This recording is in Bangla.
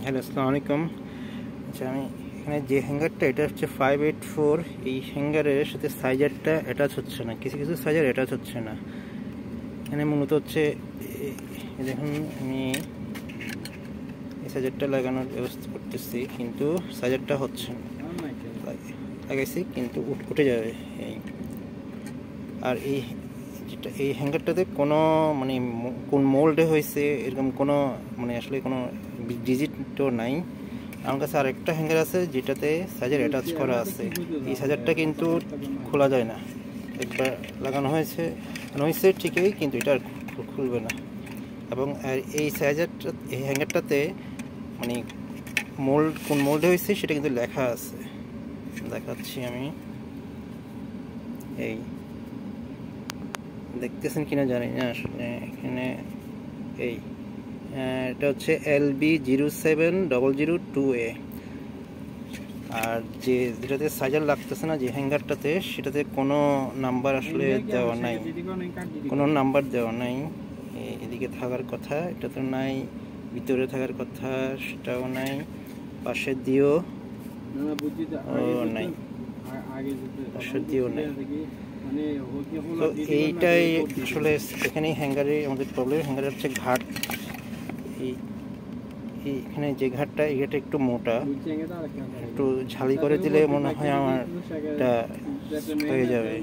হ্যালো, আসসালামু আলাইকুম। আচ্ছা, আমি এখানে যে হ্যাঙ্গারটা, এটা হচ্ছে 584। এই হ্যাঙ্গারের সাথে সাইজারটা অ্যাটাচ হচ্ছে না, কিছু কিছু সাইজার অ্যাটাচ হচ্ছে না। এখানে মূলত হচ্ছে দেখুন, আমি এই সাইজারটা লাগানোর ব্যবস্থা করতেছি, কিন্তু সাইজারটা হচ্ছে না। লাগাইছি কিন্তু উঠে যাবে। আর যেটা এই হ্যাঙ্গারটাতে কোনো মানে কোন মোল্ডে হয়েছে এরকম কোনো আসলে কোনো ডিজিটও নাই। আমার কাছে আরেকটা হ্যাঙ্গার আছে যেটাতে সাইজার অ্যাটাচ করা আছে। এই সাইজারটা কিন্তু খোলা যায় না। একবার লাগানো হয়েছে ঠিকই, কিন্তু এটা খুলবে না। এবং এই সাইজারটা, এই হ্যাঙ্গারটাতে মানে কোন মোল্ডে হয়েছে সেটা কিন্তু লেখা আছে, দেখাচ্ছি আমি। এই দেখতেছেন কিনা জানি না আসলে। এখানে এটা হচ্ছে LB07002A। আর যেটাতে সাইজার লাগতেছে না, যে হ্যাঙ্গারটাতে, সেটাতে কোনো নাম্বার আসলে দেওয়া নাই, কোনো নাম্বার দেওয়া নাই। এদিকে থাকার কথা, এটা তো নাই। ভিতরে থাকার কথা, সেটাও নাই। পাশে দিয়েও নাই, পাশে দিয়েও নাই। তো এইটাই আসলে এখানেই হ্যাঙ্গারে আমাদের প্রবলেম। হ্যাঙ্গারে হচ্ছে ঘাট, এখানে যে ঘাটটা, এই ঘাটটা একটু মোটা, একটু ঝালি করে দিলে মনে হয় আমার এটা হয়ে যাবে।